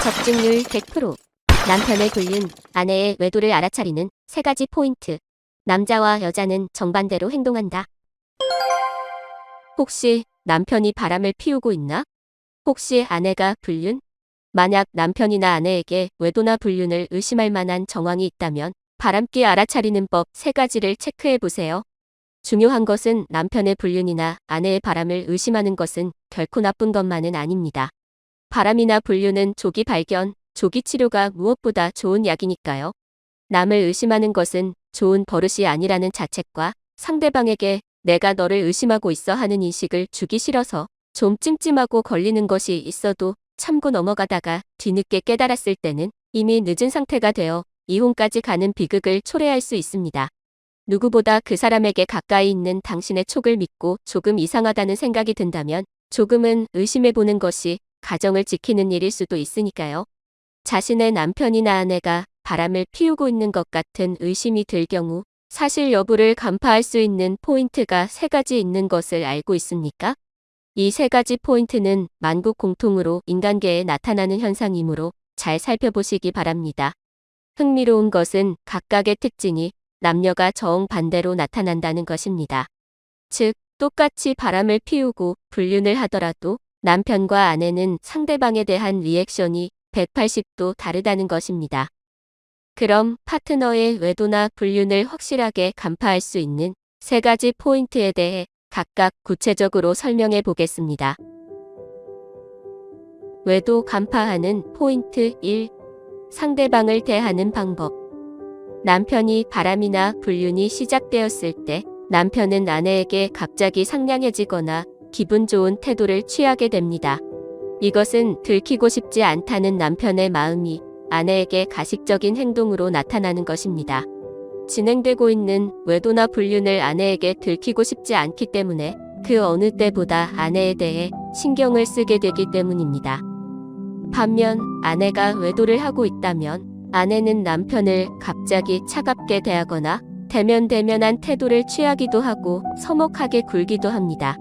적중률 100%. 남편의 불륜, 아내의 외도를 알아차리는 3가지 포인트. 남자와 여자는 정반대로 행동한다. 혹시 남편이 바람을 피우고 있나? 혹시 아내가 불륜? 만약 남편이나 아내에게 외도나 불륜을 의심할 만한 정황이 있다면 바람기 알아차리는 법 3가지를 체크해 보세요. 중요한 것은 남편의 불륜이나 아내의 바람을 의심하는 것은 결코 나쁜 것만은 아닙니다. 바람이나 불륜은 조기 발견, 조기 치료가 무엇보다 좋은 약이니까요. 남을 의심하는 것은 좋은 버릇이 아니라는 자책과 상대방에게 내가 너를 의심하고 있어 하는 인식을 주기 싫어서 좀 찜찜하고 걸리는 것이 있어도 참고 넘어가다가 뒤늦게 깨달았을 때는 이미 늦은 상태가 되어 이혼까지 가는 비극을 초래할 수 있습니다. 누구보다 그 사람에게 가까이 있는 당신의 촉을 믿고 조금 이상하다는 생각이 든다면 조금은 의심해보는 것이 가정을 지키는 일일 수도 있으니까요. 자신의 남편이나 아내가 바람을 피우고 있는 것 같은 의심이 들 경우 사실 여부를 간파할 수 있는 포인트가 3가지 있는 것을 알고 있습니까? 이 3가지 포인트는 만국 공통으로 인간계에 나타나는 현상이므로 잘 살펴보시기 바랍니다. 흥미로운 것은 각각의 특징이 남녀가 정반대로 나타난다는 것입니다. 즉, 똑같이 바람을 피우고 불륜을 하더라도 남편과 아내는 상대방에 대한 리액션이 180도 다르다는 것입니다. 그럼 파트너의 외도나 불륜을 확실하게 간파할 수 있는 3가지 포인트에 대해 각각 구체적으로 설명해 보겠습니다. 외도 간파하는 포인트 1. 상대방을 대하는 방법. 남편이 바람이나 불륜이 시작되었을 때 남편은 아내에게 갑자기 상냥해지거나 기분 좋은 태도를 취하게 됩니다. 이것은 들키고 싶지 않다는 남편의 마음이 아내에게 가식적인 행동으로 나타나는 것입니다. 진행되고 있는 외도나 불륜을 아내에게 들키고 싶지 않기 때문에 그 어느 때보다 아내에 대해 신경을 쓰게 되기 때문입니다. 반면 아내가 외도를 하고 있다면 아내는 남편을 갑자기 차갑게 대하거나 대면대면한 태도를 취하기도 하고 서먹하게 굴기도 합니다.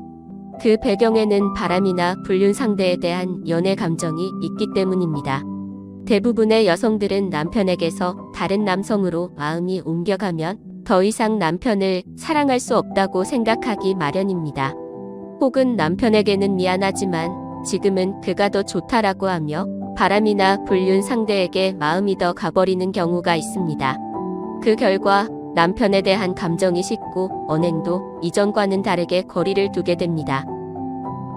그 배경에는 바람이나 불륜 상대에 대한 연애 감정이 있기 때문입니다. 대부분의 여성들은 남편에게서 다른 남성으로 마음이 옮겨가면 더 이상 남편을 사랑할 수 없다고 생각하기 마련입니다. 혹은 남편에게는 미안하지만 지금은 그가 더 좋다라고 하며 바람이나 불륜 상대에게 마음이 더 가버리는 경우가 있습니다. 그 결과 남편에 대한 감정이 식고 언행도 이전과는 다르게 거리를 두게 됩니다.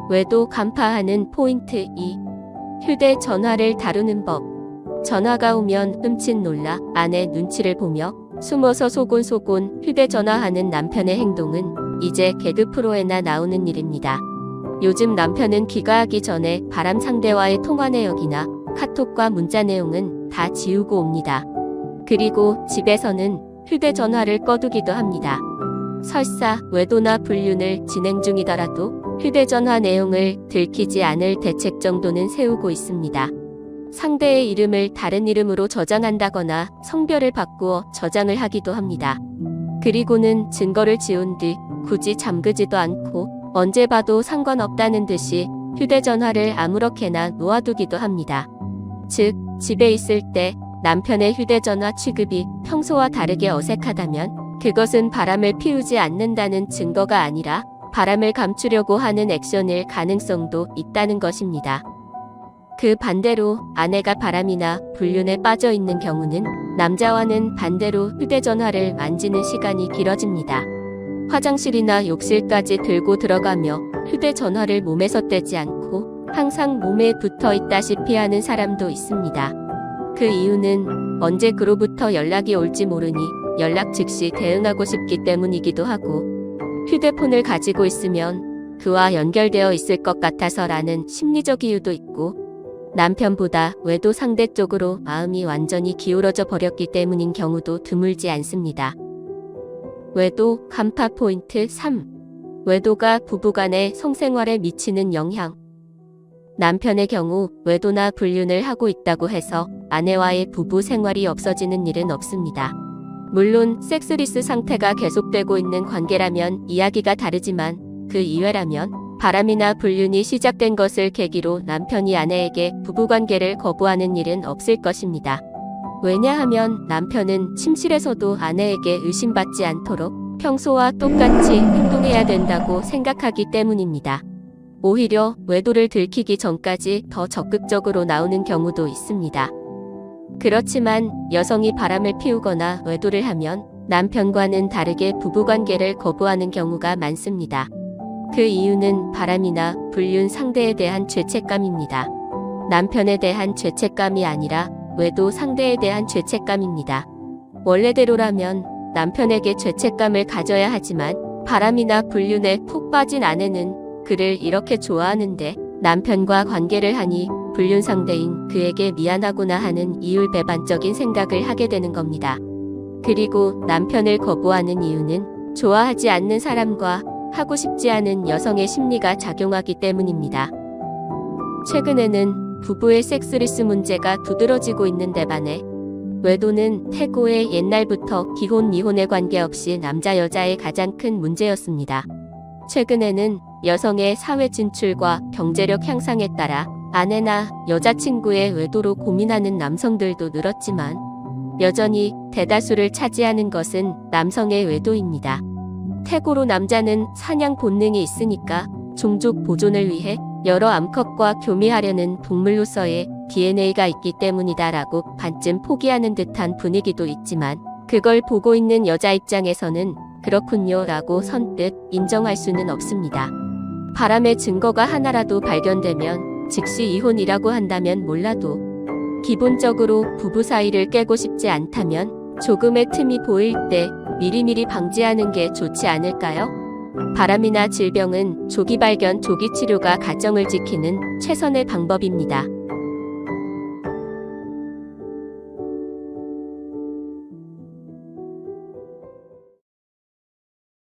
외도 간파하는 포인트 2. 휴대전화를 다루는 법. 전화가 오면 흠칫 놀라 아내 눈치를 보며 숨어서 소곤소곤 휴대전화하는 남편의 행동은 이제 개그 프로에나 나오는 일입니다. 요즘 남편은 귀가하기 전에 바람 상대와의 통화 내역이나 카톡과 문자 내용은 다 지우고 옵니다. 그리고 집에서는 휴대전화를 꺼두기도 합니다. 설사 외도나 불륜을 진행 중이더라도 휴대전화 내용을 들키지 않을 대책 정도는 세우고 있습니다. 상대의 이름을 다른 이름으로 저장한다거나 성별을 바꾸어 저장을 하기도 합니다. 그리고는 증거를 지운 뒤 굳이 잠그지도 않고 언제 봐도 상관없다는 듯이 휴대전화를 아무렇게나 놓아두기도 합니다. 즉, 집에 있을 때 남편의 휴대전화 취급이 평소와 다르게 어색하다면 그것은 바람을 피우지 않는다는 증거가 아니라 바람을 감추려고 하는 액션일 가능성도 있다는 것입니다. 그 반대로 아내가 바람이나 불륜에 빠져 있는 경우는 남자와는 반대로 휴대전화를 만지는 시간이 길어집니다. 화장실이나 욕실까지 들고 들어가며 휴대전화를 몸에서 떼지 않고 항상 몸에 붙어 있다시피 하는 사람도 있습니다. 그 이유는 언제 그로부터 연락이 올지 모르니 연락 즉시 대응하고 싶기 때문이기도 하고 휴대폰을 가지고 있으면 그와 연결되어 있을 것 같아서라는 심리적 이유도 있고 남편보다 외도 상대 쪽으로 마음이 완전히 기울어져 버렸기 때문인 경우도 드물지 않습니다. 외도 간파 포인트 3. 외도가 부부간의 성생활에 미치는 영향. 남편의 경우 외도나 불륜을 하고 있다고 해서 아내와의 부부 생활이 없어지는 일은 없습니다. 물론 섹스리스 상태가 계속되고 있는 관계라면 이야기가 다르지만 그 이외라면 바람이나 불륜이 시작된 것을 계기로 남편이 아내에게 부부관계를 거부하는 일은 없을 것입니다. 왜냐하면 남편은 침실에서도 아내에게 의심받지 않도록 평소와 똑같이 행동해야 된다고 생각하기 때문입니다. 오히려 외도를 들키기 전까지 더 적극적으로 나오는 경우도 있습니다. 그렇지만 여성이 바람을 피우거나 외도를 하면 남편과는 다르게 부부관계를 거부하는 경우가 많습니다. 그 이유는 바람이나 불륜 상대에 대한 죄책감입니다. 남편에 대한 죄책감이 아니라 외도 상대에 대한 죄책감입니다. 원래대로라면 남편에게 죄책감을 가져야 하지만 바람이나 불륜에 푹 빠진 아내는 그를 이렇게 좋아하는데 남편과 관계를 하니 불륜 상대인 그에게 미안하구나 하는 이율배반적인 생각을 하게 되는 겁니다. 그리고 남편을 거부하는 이유는 좋아하지 않는 사람과 하고 싶지 않은 여성의 심리가 작용하기 때문입니다. 최근에는 부부의 섹스리스 문제가 두드러지고 있는데 반해 외도는 태고의 옛날부터 기혼 미혼에 관계없이 남자 여자의 가장 큰 문제였습니다. 최근에는 여성의 사회 진출과 경제력 향상에 따라 아내나 여자친구의 외도로 고민하는 남성들도 늘었지만 여전히 대다수를 차지하는 것은 남성의 외도입니다. 태고로 남자는 사냥 본능이 있으니까 종족 보존을 위해 여러 암컷과 교미하려는 동물로서의 DNA가 있기 때문이다라고 반쯤 포기하는 듯한 분위기도 있지만 그걸 보고 있는 여자 입장에서는 그렇군요 라고 선뜻 인정할 수는 없습니다. 바람의 증거가 하나라도 발견되면 즉시 이혼이라고 한다면 몰라도 기본적으로 부부 사이를 깨고 싶지 않다면 조금의 틈이 보일 때 미리미리 방지하는 게 좋지 않을까요? 바람이나 질병은 조기 발견, 조기 치료가 가정을 지키는 최선의 방법입니다.